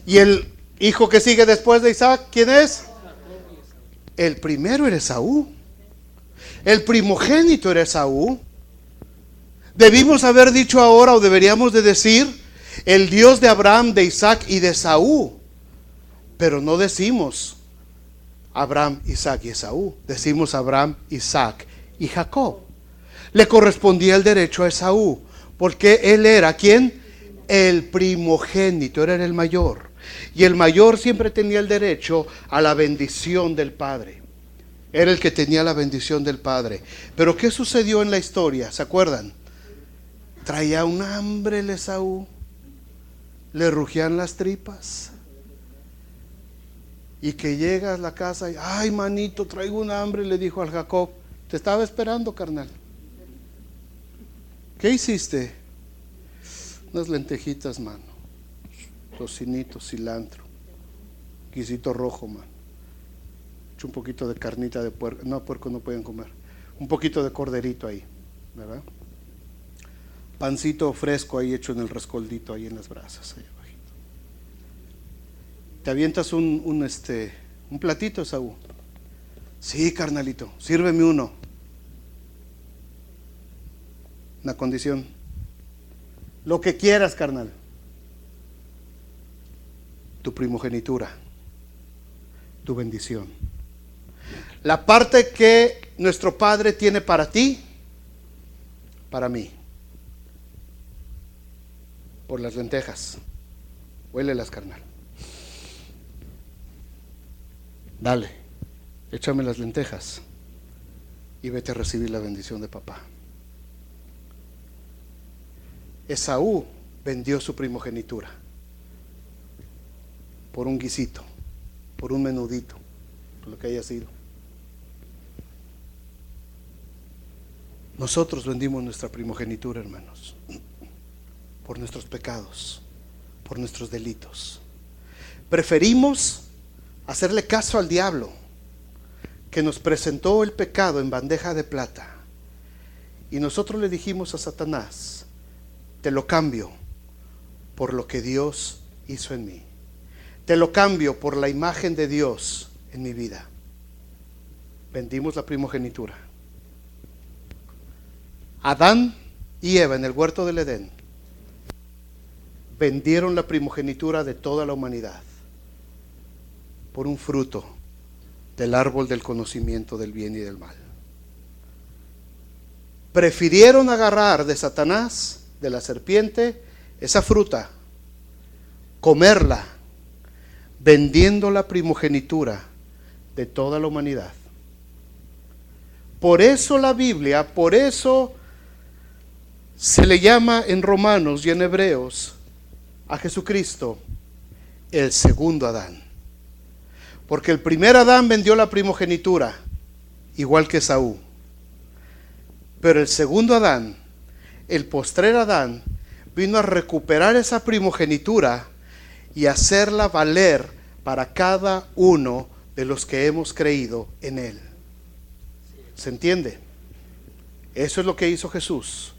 S1: Y el hijo que sigue después de Isaac, ¿quién es? El primero era Esaú. El primogénito era Esaú. Debimos haber dicho ahora, o deberíamos de decir, el Dios de Abraham, de Isaac y de Esaú. Pero no decimos Abraham, Isaac y Esaú. Decimos Abraham, Isaac y Jacob. Le correspondía el derecho a Esaú, porque él era, ¿quién? El primogénito, era el mayor. Y el mayor siempre tenía el derecho a la bendición del padre. Era el que tenía la bendición del padre. Pero ¿qué sucedió en la historia? ¿Se acuerdan? Traía un hambre el Esaú. Le rugían las tripas. Y que llega a la casa y, ay manito, traigo un hambre, le dijo al Jacob. Te estaba esperando, carnal. ¿Qué hiciste? Unas lentejitas, mano. Tocinito, cilantro. Guisito rojo, mano. Un poquito de carnita de puerco. No, puerco no pueden comer. Un poquito de corderito ahí, ¿verdad? Pancito fresco ahí hecho en el rescoldito ahí en las brasas, ahí abajito. ¿Te avientas un platito, Esaú? Sí, carnalito, sírveme uno. Una condición. Lo que quieras, carnal. Tu primogenitura, tu bendición. La parte que nuestro Padre tiene para ti, para mí. Por las lentejas. Huélelas, carnal. Dale, échame las lentejas y vete a recibir la bendición de papá. Esaú vendió su primogenitura por un guisito, por un menudito, por lo que haya sido. Nosotros vendimos nuestra primogenitura, hermanos, por nuestros pecados, por nuestros delitos. Preferimos hacerle caso al diablo, que nos presentó el pecado en bandeja de plata, y nosotros le dijimos a Satanás: te lo cambio por lo que Dios hizo en mí, te lo cambio por la imagen de Dios en mi vida. Vendimos la primogenitura. Adán y Eva en el huerto del Edén vendieron la primogenitura de toda la humanidad por un fruto del árbol del conocimiento del bien y del mal. Prefirieron agarrar de Satanás, de la serpiente, esa fruta, comerla, vendiendo la primogenitura de toda la humanidad. Por eso la Biblia, por eso se le llama en Romanos y en Hebreos a Jesucristo el segundo Adán. Porque el primer Adán vendió la primogenitura, igual que Esaú. Pero el segundo Adán, el postrer Adán, vino a recuperar esa primogenitura y hacerla valer para cada uno de los que hemos creído en él. ¿Se entiende? Eso es lo que hizo Jesús.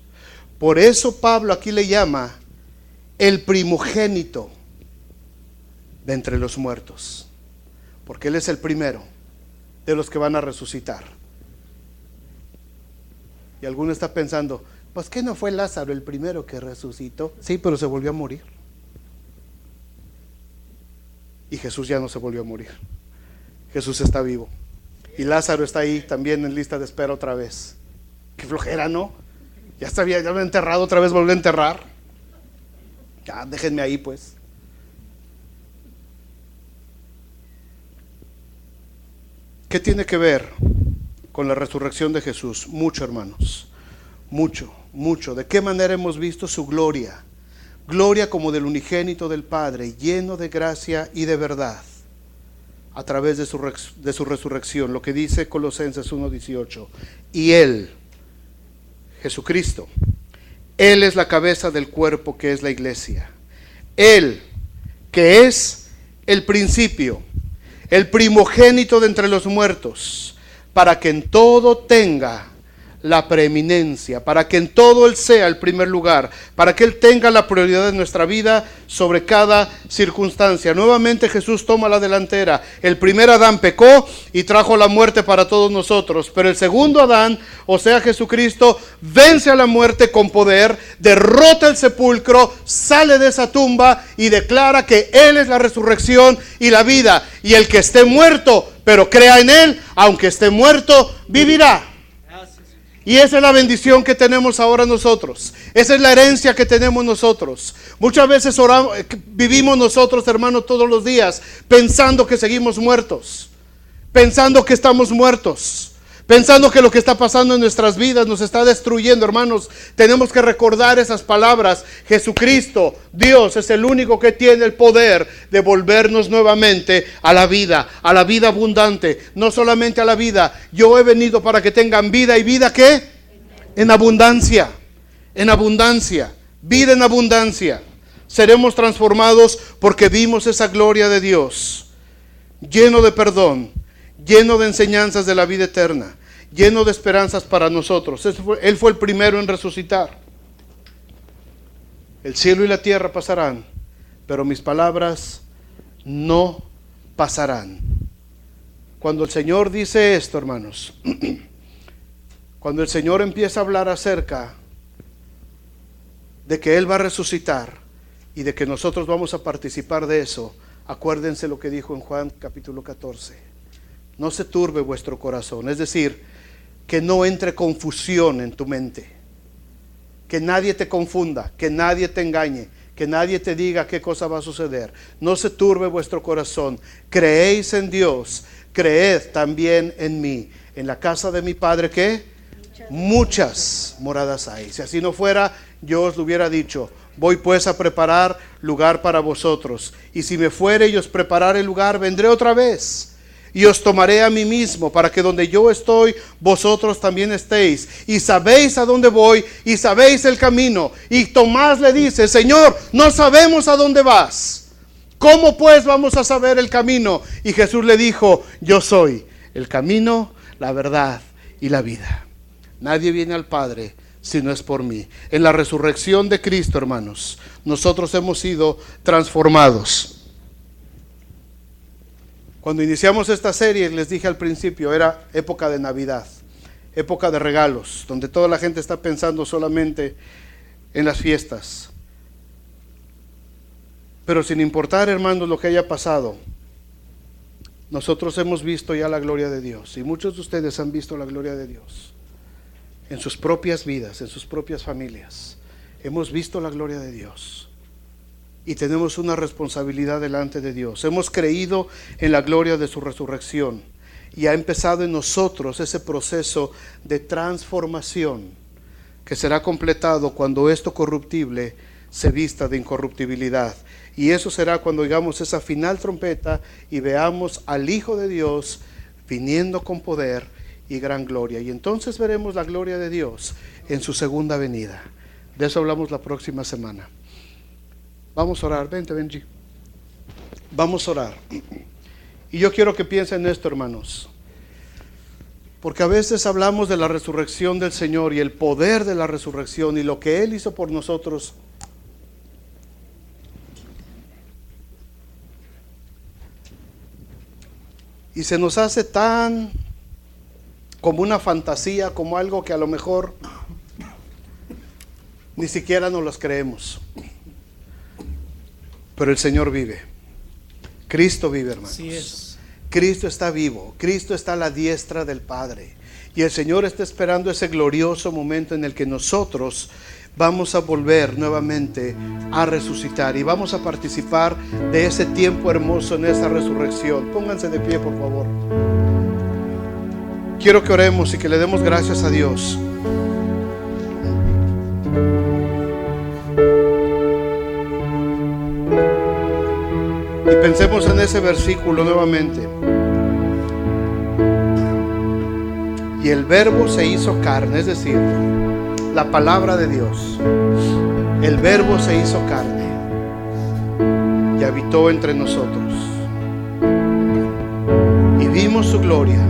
S1: Por eso Pablo aquí le llama el primogénito de entre los muertos, porque él es el primero de los que van a resucitar. Y alguno está pensando, pues ¿qué no fue Lázaro el primero que resucitó? Sí, pero se volvió a morir. Y Jesús ya no se volvió a morir. Jesús está vivo. Y Lázaro está ahí también en lista de espera otra vez. Qué flojera, ¿no? Ya lo he enterrado, otra vez volví a enterrar. Ya, déjenme ahí pues. ¿Qué tiene que ver con la resurrección de Jesús? Mucho, hermanos. Mucho, mucho. ¿De qué manera hemos visto su gloria? Gloria como del unigénito del Padre, lleno de gracia y de verdad, a través de su resurrección. Lo que dice Colosenses 1:18. Y Él, Jesucristo, Él es la cabeza del cuerpo que es la iglesia. Él, que es el principio, el primogénito de entre los muertos, para que en todo tenga la preeminencia, para que en todo Él sea el primer lugar, para que Él tenga la prioridad de nuestra vida sobre cada circunstancia. Nuevamente Jesús toma la delantera. El primer Adán pecó y trajo la muerte para todos nosotros, pero el segundo Adán, o sea Jesucristo, vence a la muerte con poder, derrota el sepulcro, sale de esa tumba y declara que Él es la resurrección y la vida, y el que esté muerto pero crea en Él, aunque esté muerto, vivirá. Y esa es la bendición que tenemos ahora nosotros. Esa es la herencia que tenemos nosotros. Muchas veces vivimos nosotros, hermanos, todos los días pensando que seguimos muertos, pensando que estamos muertos, pensando que lo que está pasando en nuestras vidas nos está destruyendo. Hermanos, tenemos que recordar esas palabras. Jesucristo, Dios, es el único que tiene el poder de volvernos nuevamente a la vida abundante. No solamente a la vida. Yo he venido para que tengan vida, y vida ¿qué? En abundancia. En abundancia. Vida en abundancia. Seremos transformados porque vimos esa gloria de Dios, lleno de perdón, lleno de enseñanzas de la vida eterna, lleno de esperanzas para nosotros. Él fue el primero en resucitar. El cielo y la tierra pasarán, pero mis palabras no pasarán. Cuando el Señor dice esto, hermanos, cuando el Señor empieza a hablar acerca de que Él va a resucitar y de que nosotros vamos a participar de eso, acuérdense lo que dijo en Juan capítulo 14. No se turbe vuestro corazón, es decir, que no entre confusión en tu mente, que nadie te confunda, que nadie te engañe, que nadie te diga qué cosa va a suceder. No se turbe vuestro corazón. Creéis en Dios, creed también en mí. En la casa de mi Padre, ¿qué? Muchas moradas hay. Si así no fuera, yo os lo hubiera dicho. Voy pues a preparar lugar para vosotros. Y si me fuere y os preparare el lugar, vendré otra vez y os tomaré a mí mismo, para que donde yo estoy, vosotros también estéis. Y sabéis a dónde voy, y sabéis el camino. Y Tomás le dice: Señor, no sabemos a dónde vas. ¿Cómo pues vamos a saber el camino? Y Jesús le dijo: yo soy el camino, la verdad y la vida. Nadie viene al Padre si no es por mí. En la resurrección de Cristo, hermanos, nosotros hemos sido transformados. Cuando iniciamos esta serie, les dije al principio, era época de Navidad, época de regalos, donde toda la gente está pensando solamente en las fiestas. Pero sin importar, hermanos, lo que haya pasado, nosotros hemos visto ya la gloria de Dios, y muchos de ustedes han visto la gloria de Dios en sus propias vidas, en sus propias familias. Hemos visto la gloria de Dios. Y tenemos una responsabilidad delante de Dios. Hemos creído en la gloria de su resurrección. Y ha empezado en nosotros ese proceso de transformación que será completado cuando esto corruptible se vista de incorruptibilidad. Y eso será cuando oigamos esa final trompeta y veamos al Hijo de Dios viniendo con poder y gran gloria. Y entonces veremos la gloria de Dios en su segunda venida. De eso hablamos la próxima semana. Vamos a orar, vente Benji. Vamos a orar. Y yo quiero que piensen en esto, hermanos. Porque a veces hablamos de la resurrección del Señor y el poder de la resurrección y lo que Él hizo por nosotros. Y se nos hace tan como una fantasía, como algo que a lo mejor ni siquiera nos los creemos. Pero el Señor vive. Cristo vive, hermanos. Así es. Cristo está vivo. Cristo está a la diestra del Padre. Y el Señor está esperando ese glorioso momento en el que nosotros vamos a volver nuevamente a resucitar. Y vamos a participar de ese tiempo hermoso en esa resurrección. Pónganse de pie, por favor. Quiero que oremos y que le demos gracias a Dios. Y pensemos en ese versículo nuevamente. Y el Verbo se hizo carne, es decir, la palabra de Dios. El Verbo se hizo carne y habitó entre nosotros. Y vimos su gloria.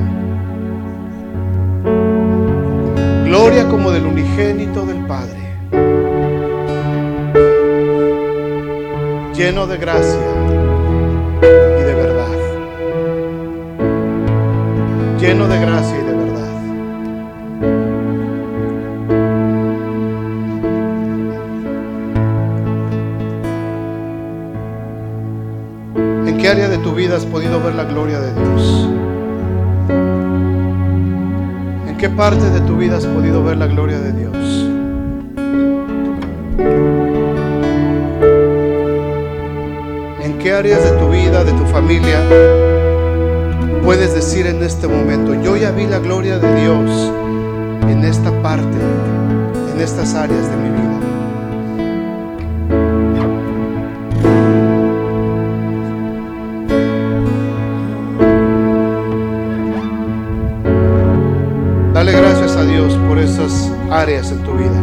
S1: gloria como del unigénito del Padre, lleno de gracia y de verdad, lleno de gracia y de verdad. ¿En qué área de tu vida has podido ver la gloria de Dios? ¿En qué parte de tu vida has podido ver la gloria de Dios? ¿En qué áreas de tu vida, de tu familia, puedes decir en este momento: yo ya vi la gloria de Dios en esta parte, en estas áreas de mi vida? Dale gracias a Dios por esas áreas en tu vida.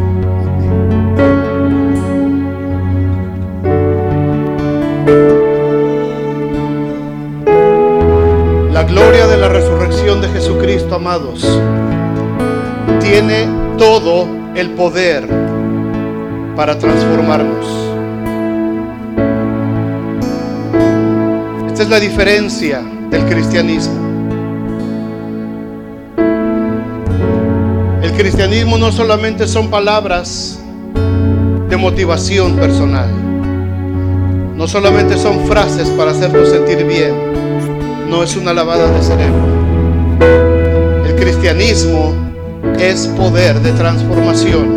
S1: La gloria de la resurrección de Jesucristo, amados, tiene todo el poder para transformarnos. Esta es la diferencia del cristianismo. El cristianismo no solamente son palabras de motivación personal, no solamente son frases para hacernos sentir bien, no es una lavada de cerebro. El cristianismo es poder de transformación,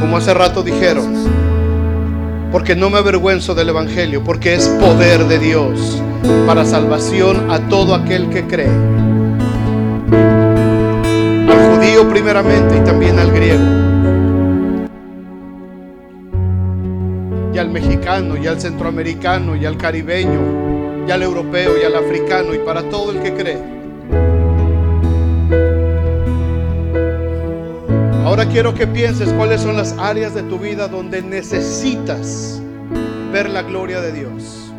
S1: como hace rato dijeron, porque no me avergüenzo del evangelio, porque es poder de Dios para salvación a todo aquel que cree. Primeramente y también al griego, y al mexicano, y al centroamericano, y al caribeño, y al europeo, y al africano, y para todo el que cree. Ahora quiero que pienses cuáles son las áreas de tu vida donde necesitas ver la gloria de Dios.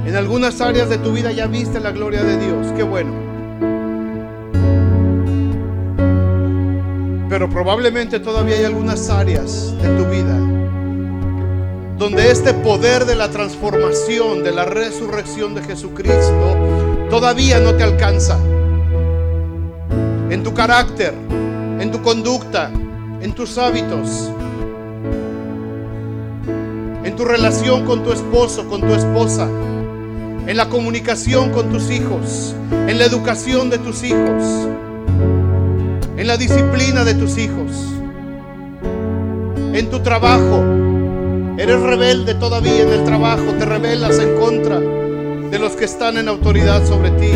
S1: En algunas áreas de tu vida ya viste la gloria de Dios, qué bueno. Pero probablemente todavía hay algunas áreas de tu vida donde este poder de la transformación, de la resurrección de Jesucristo, todavía no te alcanza. En tu carácter, en tu conducta, en tus hábitos, en tu relación con tu esposo, con tu esposa, en la comunicación con tus hijos, en la educación de tus hijos, en la disciplina de tus hijos, en tu trabajo. Eres rebelde todavía en el trabajo, te rebelas en contra de los que están en autoridad sobre ti.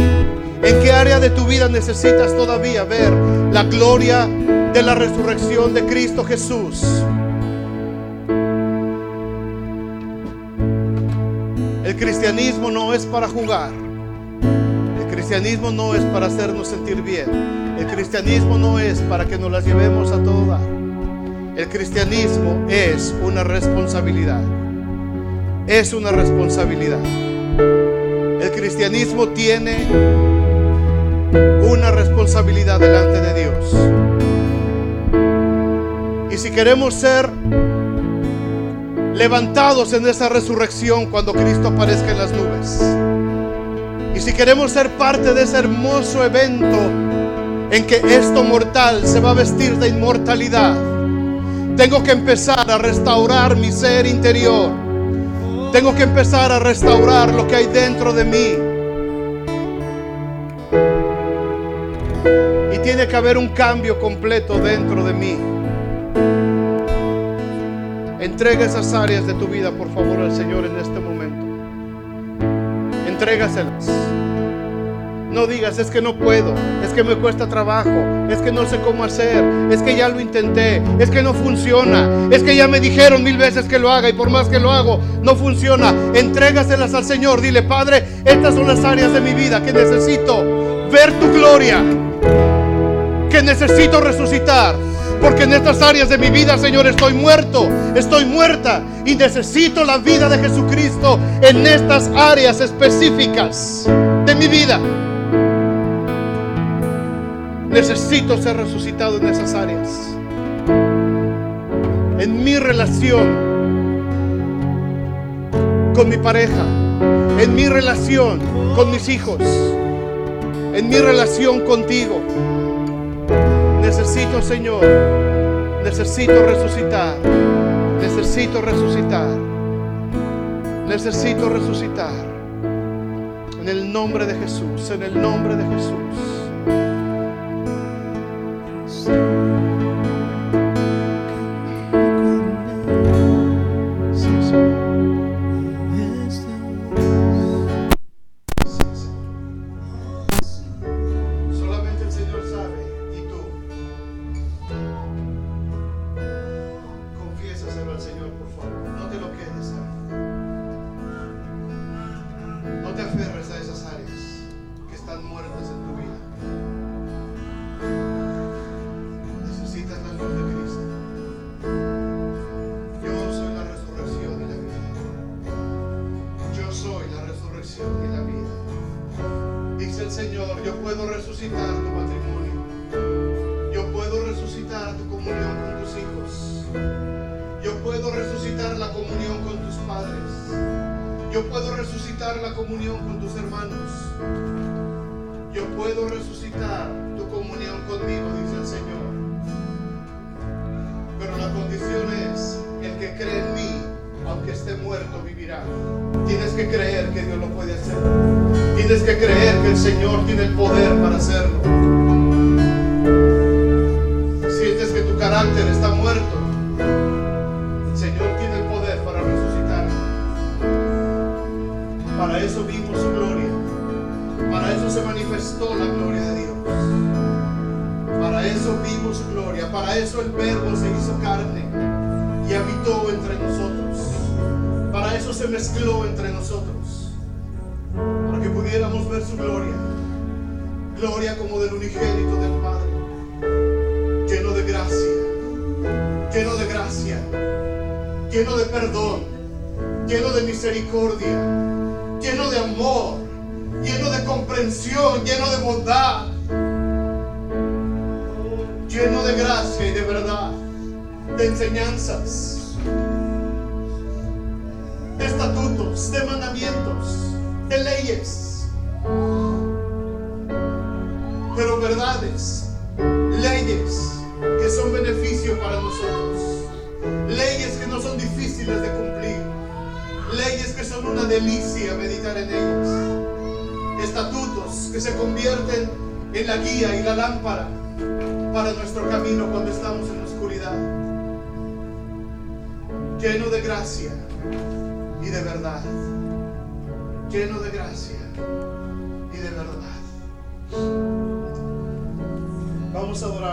S1: ¿En qué área de tu vida necesitas todavía ver la gloria de la resurrección de Cristo Jesús? El cristianismo no es para jugar. El cristianismo no es para hacernos sentir bien. El cristianismo no es para que nos las llevemos a todo dar. El cristianismo es una responsabilidad. Es una responsabilidad. El cristianismo tiene una responsabilidad delante de Dios. Y si queremos ser levantados en esa resurrección cuando Cristo aparezca en las nubes, y si queremos ser parte de ese hermoso evento en que esto mortal se va a vestir de inmortalidad, tengo que empezar a restaurar mi ser interior. Tengo que empezar a restaurar lo que hay dentro de mí. Y tiene que haber un cambio completo dentro de mí. Entrega esas áreas de tu vida, por favor, al Señor en este momento. Entrégaselas. No digas: es que no puedo, es que me cuesta trabajo, es que no sé cómo hacer, es que ya lo intenté, es que no funciona, es que ya me dijeron 1000 veces que lo haga y por más que lo hago, no funciona. Entrégaselas al Señor. Dile: Padre, estas son las áreas de mi vida que necesito ver tu gloria, que necesito resucitar. Porque en estas áreas de mi vida, Señor, estoy muerto, estoy muerta, y necesito la vida de Jesucristo en estas áreas específicas de mi vida. Necesito ser resucitado en esas áreas. En mi relación con mi pareja, en mi relación con mis hijos, en mi relación contigo. Necesito, Señor, necesito resucitar. Necesito resucitar. Necesito resucitar. En el nombre de Jesús, en el nombre de Jesús. Tienes que creer que Dios lo puede hacer. Tienes que creer que el Señor tiene el poder para hacerlo. Sientes que tu carácter está muerto. El Señor tiene el poder para resucitarlo. Para eso vimos su gloria. Para eso se manifestó la gloria de Dios. Para eso vimos su gloria. Para eso el Verbo se hizo carne y habitó entre nosotros. Para eso se mezcló entre nosotros, para que pudiéramos ver su gloria, gloria como del unigénito del Padre, lleno de gracia, lleno de gracia, lleno de perdón, lleno de misericordia, lleno de amor, lleno de comprensión, lleno de bondad, lleno de gracia y de verdad, de enseñanzas, de estatutos, de mandamientos, de leyes, pero verdades, leyes que son beneficio para nosotros, leyes que no son difíciles de cumplir, leyes que son una delicia meditar en ellas, estatutos que se convierten en la guía y la lámpara para nuestro camino cuando estamos en la oscuridad, lleno de gracia y de verdad, lleno de gracia y de verdad. Vamos a adorar.